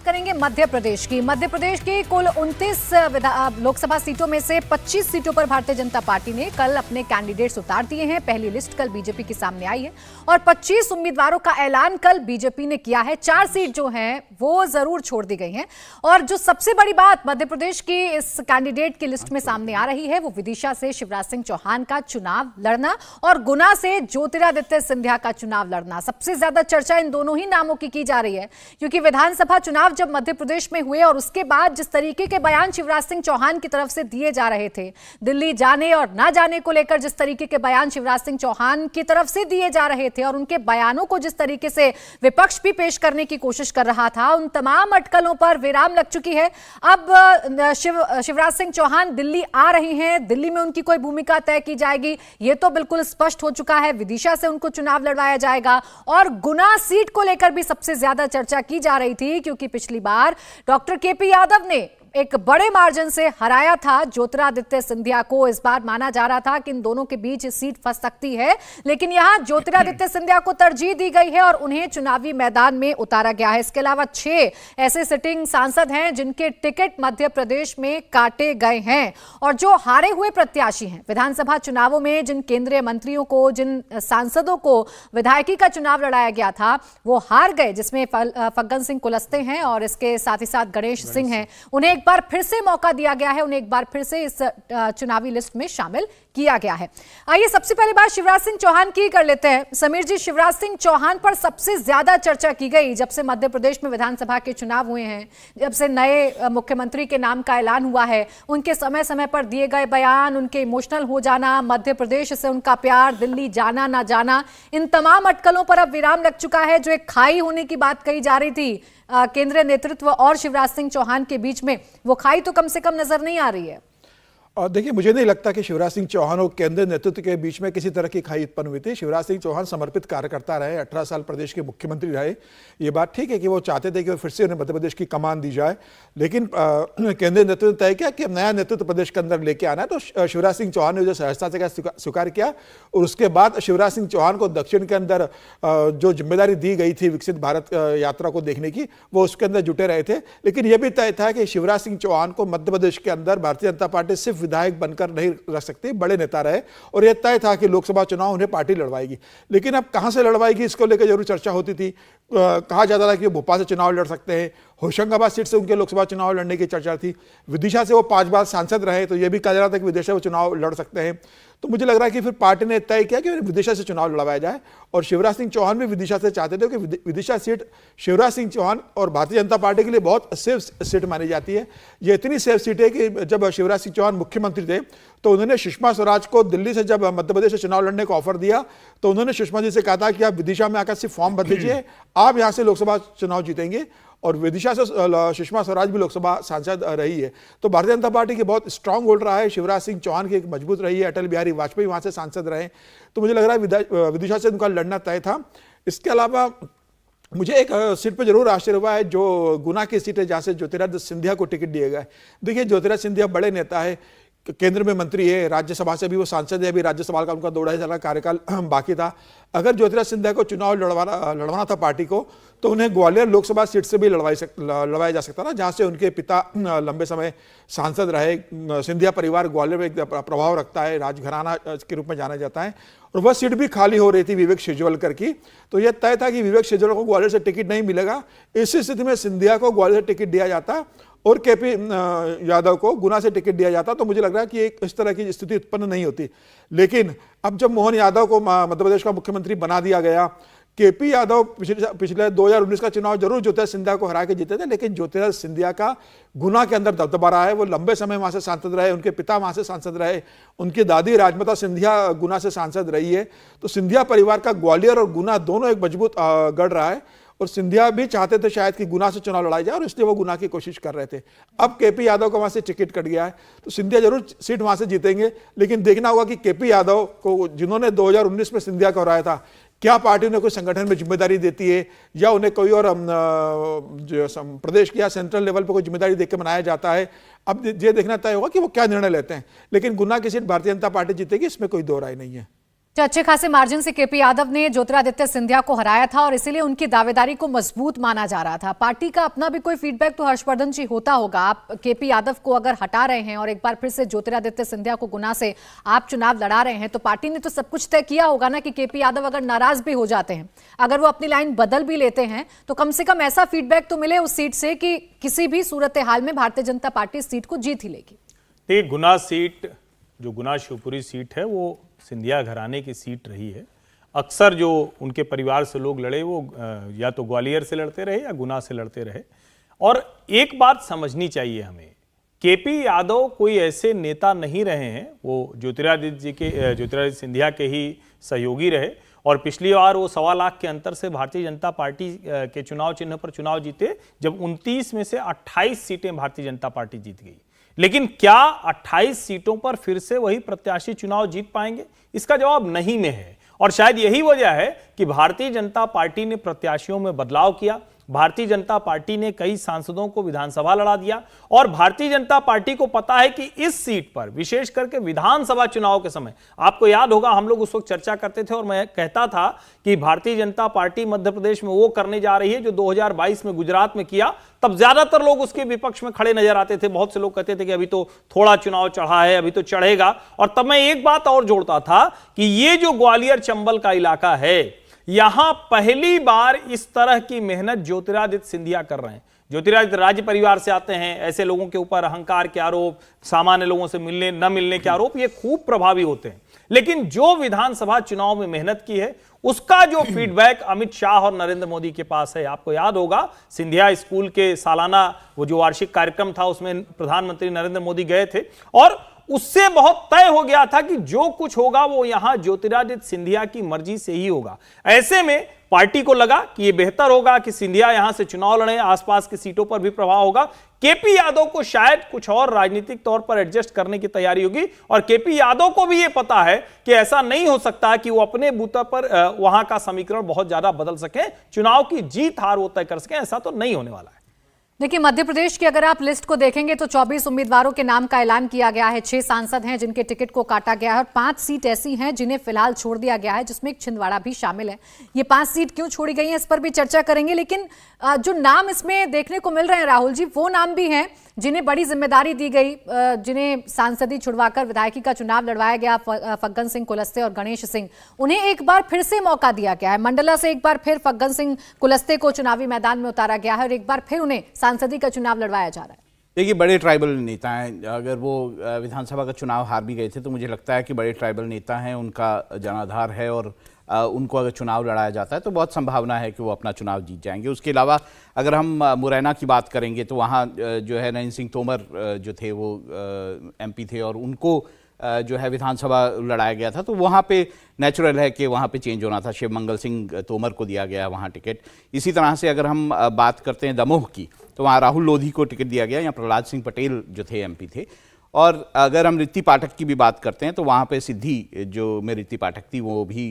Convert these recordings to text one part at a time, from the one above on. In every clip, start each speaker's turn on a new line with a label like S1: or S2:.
S1: करेंगे मध्य प्रदेश की। मध्य प्रदेश की कुल 29 लोकसभा सीटों में से 25 सीटों पर भारतीय जनता पार्टी ने कल अपने कैंडिडेट्स उतार दिए हैं। पहली लिस्ट कल बीजेपी के सामने आई है और 25 उम्मीदवारों का ऐलान कल बीजेपी ने किया है। 4 सीट जो हैं वो जरूर छोड़ दी गई हैं और जो सबसे बड़ी बात मध्य प्रदेश की इस कैंडिडेट की लिस्ट में सामने आ रही है वो विदिशा से शिवराज सिंह चौहान का चुनाव लड़ना और गुना से ज्योतिरादित्य सिंधिया का चुनाव लड़ना। सबसे ज्यादा चर्चा इन दोनों ही नामों की जा रही है क्योंकि विधानसभा चुनाव जब मध्य प्रदेश में हुए और उसके बाद जिस तरीके के बयान शिवराज सिंह चौहान की तरफ से दिए जा रहे थे, दिल्ली जाने और ना जाने को लेकर जिस तरीके के बयान शिवराज सिंह चौहान की तरफ से दिए जा रहे थे और उनके बयानों को जिस तरीके से विपक्ष भी पेश करने की कोशिश कर रहा था, उन तमाम अटकलों पर विराम लग चुकी है। अब शिवराज सिंह चौहान दिल्ली आ रहे हैं, दिल्ली में उनकी कोई भूमिका तय की जाएगी ये तो बिल्कुल स्पष्ट हो चुका है। विदिशा से उनको चुनाव लड़वाया जाएगा और गुना सीट को लेकर भी सबसे ज्यादा चर्चा की जा रही थी क्योंकि पिछली बार डॉक्टर केपी यादव ने एक बड़े मार्जिन से हराया था ज्योतिरादित्य सिंधिया को। इस बार माना जा रहा था कि इन दोनों के बीच सीट फंस सकती है, लेकिन यहां ज्योतिरादित्य सिंधिया को तरजीह दी गई है और उन्हें चुनावी मैदान में उतारा गया है। इसके अलावा 6 ऐसे सिटिंग सांसद हैं जिनके टिकट मध्य प्रदेश में काटे गए हैं और जो हारे हुए प्रत्याशी हैं विधानसभा चुनावों में, जिन केंद्रीय मंत्रियों को, जिन सांसदों को विधायकी का चुनाव लड़ाया गया था वो हार गए, जिसमें फग्गन सिंह कुलस्ते हैं और इसके साथ ही साथ गणेश सिंह हैं। उन्हें एक बार फिर से मौका दिया गया है, उन्हें एक बार फिर से इस चुनावी लिस्ट में शामिल किया गया है। आइए सबसे पहले बात शिवराज सिंह चौहान की कर लेते हैं। समीर जी, शिवराज सिंह चौहान पर सबसे ज्यादा चर्चा की गई जब से मध्य प्रदेश में विधानसभा के चुनाव हुए हैं, जब से नए मुख्यमंत्री के नाम का ऐलान हुआ है, उनके समय समय पर दिए गए बयान, उनके इमोशनल हो जाना, मध्य प्रदेश से उनका प्यार, दिल्ली जाना ना जाना, इन तमाम अटकलों पर अब विराम लग चुका है। जो एक खाई होने की बात कही जा रही थी केंद्रीय नेतृत्व और शिवराज सिंह चौहान के बीच में, वो खाई तो कम से कम नजर नहीं आ रही है।
S2: और देखिए, मुझे नहीं लगता कि शिवराज सिंह चौहान और केंद्रीय नेतृत्व के बीच में किसी तरह की खाई उत्पन्न हुई थी। शिवराज सिंह चौहान समर्पित कार्यकर्ता रहे, 18 साल प्रदेश के मुख्यमंत्री रहे। ये बात ठीक है कि वो चाहते थे कि फिर से उन्हें मध्य प्रदेश की कमान दी जाए, लेकिन केंद्रीय नेतृत्व ने तय किया कि नया नेतृत्व प्रदेश के अंदर लेके आना है। तो शिवराज सिंह चौहान ने जो सहजता से स्वीकार किया और उसके बाद शिवराज सिंह चौहान को दक्षिण के अंदर जो जिम्मेदारी दी गई थी विकसित भारत यात्रा को देखने की, वो उसके अंदर जुटे रहे थे। लेकिन यह भी तय था कि शिवराज सिंह चौहान को मध्य प्रदेश के अंदर भारतीय जनता पार्टी सिर्फ विधायक बनकर नहीं रख सकती, बड़े नेता रहे और यह तय था कि लोकसभा चुनाव उन्हें पार्टी लड़वाएगी। लेकिन अब कहां से लड़वाएगी इसको लेकर जरूर चर्चा होती थी। कहा जाता था कि वो भोपाल से चुनाव लड़ सकते हैं, होशंगाबाद सीट से उनके लोकसभा चुनाव लड़ने की चर्चा थी, विदिशा से वो 5 बार सांसद रहे तो यह भी कहा जा रहा था कि विदिशा से वो चुनाव लड़ सकते हैं। तो मुझे लग रहा है कि फिर पार्टी ने तय किया कि विदिशा से चुनाव लड़वाया जाए और शिवराज सिंह चौहान भी विदिशा से चाहते थे कि विदिशा सीट शिवराज सिंह चौहान और भारतीय जनता पार्टी के लिए बहुत सेफ सीट मानी जाती है। ये इतनी सेफ सीट है कि जब शिवराज सिंह चौहान मुख्यमंत्री थे तो उन्होंने सुषमा स्वराज को दिल्ली से जब मध्य प्रदेश से चुनाव लड़ने का ऑफर दिया तो उन्होंने सुषमा जी से कहा था कि आप विदिशा में आकर सिर्फ फॉर्म भर दीजिए, आप यहां से लोकसभा चुनाव जीतेंगे। और विदिशा से सुषमा स्वराज भी लोकसभा सांसद रही है। तो भारतीय जनता पार्टी की बहुत स्ट्रांग होल्ड रहा है, शिवराज सिंह चौहान की एक मजबूत रही है, अटल बिहारी वाजपेयी वहां से सांसद रहे। तो मुझे लग रहा है विदिशा से उनका लड़ना तय था। इसके अलावा मुझे एक सीट पर जरूर आश्चर्य हुआ है, जो गुना की सीट है जहां से ज्योतिरादित्य सिंधिया को टिकट दिया गया है। देखिए, ज्योतिरादित्य सिंधिया बड़े नेता है, केंद्र में मंत्री है, राज्यसभा से भी वो सांसद है, अभी राज्यसभा का उनका 2.5 साल का कार्यकाल बाकी था। अगर ज्योतिरादित्य सिंधिया को चुनाव लड़वाना था पार्टी को तो उन्हें ग्वालियर लोकसभा सीट से भी लड़वाया जा सकता था, जहां से उनके पिता लंबे समय सांसद रहे। सिंधिया परिवार ग्वालियर में एक प्रभाव रखता है, राजघराना के रूप में जाना जाता है और वह सीट भी खाली हो रही थी विवेक शेजवलकर की। तो यह तय था कि विवेक शेजवलकर को ग्वालियर से टिकट नहीं मिलेगा। इस स्थिति में सिंधिया को ग्वालियर से टिकट दिया जाता और केपी यादव को गुना से टिकट दिया जाता। तो मुझे लग रहा है कि एक इस तरह की स्थिति उत्पन्न नहीं होती। लेकिन अब जब मोहन यादव को मध्य प्रदेश का मुख्यमंत्री बना दिया गया, केपी यादव पिछले 2019 का चुनाव जरूर ज्योतिरादित्य सिंधिया को हरा के जीते थे, लेकिन ज्योतिरादित्य सिंधिया का गुना के अंदर दबदबा रहा है। वो लंबे समय वहां से सांसद रहे, उनके पिता वहां से सांसद रहे, उनकी दादी राजमाता सिंधिया गुना से सांसद रही है। तो सिंधिया परिवार का ग्वालियर और गुना दोनों एक मजबूत गढ़ रहा है और सिंधिया भी चाहते थे शायद कि गुना से चुनाव लड़ाई जाए और इसलिए वो गुना की कोशिश कर रहे थे। अब केपी यादव को वहां से टिकट कट गया है तो सिंधिया जरूर सीट वहां से जीतेंगे, लेकिन देखना होगा कि केपी यादव को, जिन्होंने 2019 में सिंधिया को हराया था, क्या पार्टी उन्हें कोई संगठन में जिम्मेदारी देती है या उन्हें कोई और जो प्रदेश की या सेंट्रल लेवल पर कोई जिम्मेदारी देकर बनाया जाता है। अब ये देखना तय होगा कि वो क्या निर्णय लेते हैं, लेकिन गुना की सीट भारतीय जनता पार्टी जीतेगी, इसमें कोई दो राय नहीं है।
S1: तो अच्छे खासे मार्जिन से केपी यादव ने ज्योतिरादित्य सिंधिया को हराया था और इसीलिए उनकी दावेदारी को मजबूत माना जा रहा था। पार्टी का अपना भी कोई फीडबैक तो हर्षवर्धन जी होता होगा। आप केपी यादव को अगर हटा रहे हैं और एक बार फिर से ज्योतिरादित्य सिंधिया को गुना से आप चुनाव लड़ा रहे हैं, तो पार्टी ने तो सब कुछ तय किया होगा ना कि केपी यादव अगर नाराज भी हो जाते हैं, अगर वो अपनी लाइन बदल भी लेते हैं, तो कम से कम ऐसा फीडबैक तो मिले उस सीट से कि किसी भी सूरत हाल में भारतीय जनता पार्टी इस सीट को जीत ही लेगी।
S3: देखिए, गुना सीट, जो गुना शिवपुरी सीट है, वो सिंधिया घराने की सीट रही है। अक्सर जो उनके परिवार से लोग लड़े वो या तो ग्वालियर से लड़ते रहे या गुना से लड़ते रहे। और एक बात समझनी चाहिए हमें, केपी यादव कोई ऐसे नेता नहीं रहे हैं, वो ज्योतिरादित्य सिंधिया के ही सहयोगी रहे और पिछली बार वो 1.25 लाख के अंतर से भारतीय जनता पार्टी के चुनाव चिन्ह पर चुनाव जीते, जब 29 में से 28 सीटें भारतीय जनता पार्टी जीत गई। लेकिन क्या 28 सीटों पर फिर से वही प्रत्याशी चुनाव जीत पाएंगे? इसका जवाब नहीं में है। और शायद यही वजह है कि भारतीय जनता पार्टी ने प्रत्याशियों में बदलाव किया। भारतीय जनता पार्टी ने कई सांसदों को विधानसभा लड़ा दिया और भारतीय जनता पार्टी को पता है कि इस सीट पर, विशेष करके विधानसभा चुनाव के समय, आपको याद होगा हम लोग उस वक्त चर्चा करते थे और मैं कहता था कि भारतीय जनता पार्टी मध्य प्रदेश में वो करने जा रही है जो 2022 में गुजरात में किया। तब ज्यादातर लोग उसके विपक्ष में खड़े नजर आते थे। बहुत से लोग कहते थे कि अभी तो थोड़ा चुनाव चढ़ा है, अभी तो चढ़ेगा। और तब मैं एक बात और जोड़ता था कि ये जो ग्वालियर चंबल का इलाका है, यहां पहली बार इस तरह की मेहनत ज्योतिरादित्य सिंधिया कर रहे हैं। ज्योतिरादित्य राज्य परिवार से आते हैं, ऐसे लोगों के ऊपर अहंकार के आरोप, सामान्य लोगों से मिलने न मिलने के आरोप ये खूब प्रभावी होते हैं। लेकिन जो विधानसभा चुनाव में मेहनत की है, उसका जो फीडबैक अमित शाह और नरेंद्र मोदी के पास है। आपको याद होगा सिंधिया स्कूल के सालाना वो जो वार्षिक कार्यक्रम था, उसमें प्रधानमंत्री नरेंद्र मोदी गए थे और उससे बहुत तय हो गया था कि जो कुछ होगा वो यहां ज्योतिरादित्य सिंधिया की मर्जी से ही होगा। ऐसे में पार्टी को लगा कि यह बेहतर होगा कि सिंधिया यहां से चुनाव लड़े, आसपास की सीटों पर भी प्रभाव होगा। केपी यादव को शायद कुछ और राजनीतिक तौर पर एडजस्ट करने की तैयारी होगी और केपी यादव को भी यह पता है कि ऐसा नहीं हो सकता कि वो अपने बूते पर वहां का समीकरण बहुत ज्यादा बदल सके, चुनाव की जीत हार वो तय कर सके। ऐसा तो नहीं होने वाला है।
S1: देखिए, मध्य प्रदेश की अगर आप लिस्ट को देखेंगे तो 24 उम्मीदवारों के नाम का ऐलान किया गया है। 6 सांसद हैं जिनके टिकट को काटा गया है और 5 सीट ऐसी हैं जिन्हें फिलहाल छोड़ दिया गया है, जिसमें एक छिंदवाड़ा भी शामिल है। ये 5 सीट क्यों छोड़ी गई हैं, इस पर भी चर्चा करेंगे। लेकिन जो नाम इसमें देखने को मिल रहे हैं राहुल जी, वो नाम भी हैं जिन्हें बड़ी जिम्मेदारी दी गई, जिन्हें सांसदी छुड़वाकर विधायकी का चुनाव लड़वाया गया। फग्गन सिंह कुलस्ते और गणेश सिंह, उन्हें एक बार फिर से मौका दिया गया है। मंडला से एक बार फिर फग्गन सिंह कुलस्ते को चुनावी मैदान में उतारा गया है और एक बार फिर उन्हें सांसदी का चुनाव लड़वाया जा रहा है।
S4: देखिए, बड़े ट्राइबल नेता हैं। अगर वो विधानसभा का चुनाव हार भी गए थे तो मुझे लगता है कि बड़े ट्राइबल नेता हैं, उनका जनाधार है और उनको अगर चुनाव लड़ाया जाता है तो बहुत संभावना है कि वो अपना चुनाव जीत जाएंगे। उसके अलावा अगर हम मुरैना की बात करेंगे तो वहाँ जो है नरेंद्र सिंह तोमर जो थे वो एमपी थे और उनको जो है विधानसभा लड़ाया गया था, तो वहाँ पे नेचुरल है कि वहाँ पे चेंज होना था। शिव मंगल सिंह तोमर को दिया गया वहाँ टिकट। इसी तरह से अगर हम बात करते हैं दमोह की, तो वहाँ राहुल लोधी को टिकट दिया गया, या प्रहलाद सिंह पटेल जो थे एमपी थे। और अगर हम रित्ती पाठक की भी बात करते हैं तो वहाँ पे सिद्धि जो में रित्ती पाठक थी वो भी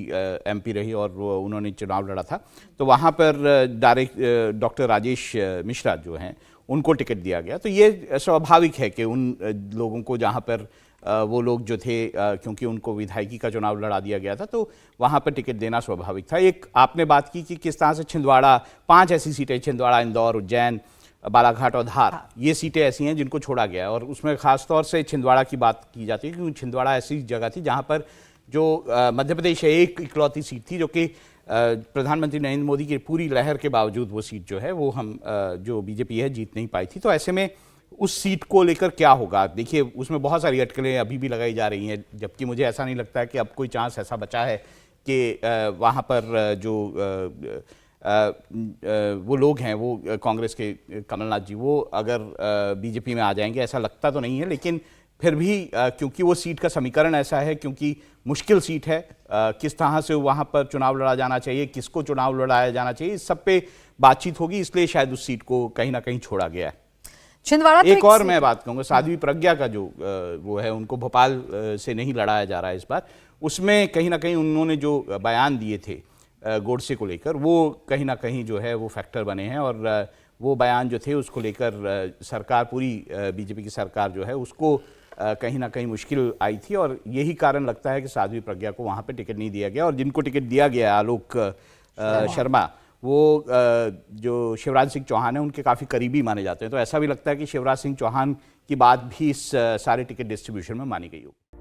S4: एमपी रही और उन्होंने चुनाव लड़ा था, तो वहाँ पर डायरेक्ट डॉक्टर राजेश मिश्रा जो हैं उनको टिकट दिया गया। तो ये स्वाभाविक है कि उन लोगों को जहाँ पर वो लोग जो थे, क्योंकि उनको विधायकी का चुनाव लड़ा दिया गया था, तो वहाँ पर टिकट देना स्वाभाविक था। एक आपने बात की कि किस तरह से छिंदवाड़ा, 5 ऐसी सीटें, छिंदवाड़ा, इंदौर, उज्जैन, बालाघाट और धार, ये सीटें ऐसी हैं जिनको छोड़ा गया है। और उसमें खासतौर से छिंदवाड़ा की बात की जाती है क्योंकि छिंदवाड़ा ऐसी जगह थी जहाँ पर जो मध्य प्रदेश है एक इकलौती सीट थी जो कि प्रधानमंत्री नरेंद्र मोदी की पूरी लहर के बावजूद वो सीट जो है वो हम जो बीजेपी है जीत नहीं पाई थी। तो ऐसे में उस सीट को लेकर क्या होगा, देखिए उसमें बहुत सारी अटकलें अभी भी लगाई जा रही हैं, जबकि मुझे ऐसा नहीं लगता है कि अब कोई चांस ऐसा बचा है कि वहाँ पर जो वो लोग हैं, वो कांग्रेस के कमलनाथ जी, वो अगर बीजेपी में आ जाएंगे, ऐसा लगता तो नहीं है। लेकिन फिर भी क्योंकि वो सीट का समीकरण ऐसा है, क्योंकि मुश्किल सीट है, किस तरह से वहाँ पर चुनाव लड़ा जाना चाहिए, किसको चुनाव लड़ाया जाना चाहिए, इस सब पे बातचीत होगी, इसलिए शायद उस सीट को कहीं ना कहीं छोड़ा गया है।
S1: छिंदवाड़ा
S4: एक और मैं बात कहूँगा, साध्वी प्रज्ञा का जो वो है, उनको भोपाल से नहीं लड़ाया जा रहा है इस बार। उसमें कहीं ना कहीं उन्होंने जो बयान दिए थे गोडसे को लेकर, वो कहीं ना कहीं जो है वो फैक्टर बने हैं और वो बयान जो थे उसको लेकर सरकार, पूरी बीजेपी की सरकार जो है उसको कहीं ना कहीं मुश्किल आई थी और यही कारण लगता है कि साध्वी प्रज्ञा को वहाँ पे टिकट नहीं दिया गया। और जिनको टिकट दिया गया, आलोक शर्मा, वो जो शिवराज सिंह चौहान है उनके काफ़ी करीबी माने जाते हैं। तो ऐसा भी लगता है कि शिवराज सिंह चौहान की बात भी इस सारे टिकट डिस्ट्रीब्यूशन में मानी गई होगी।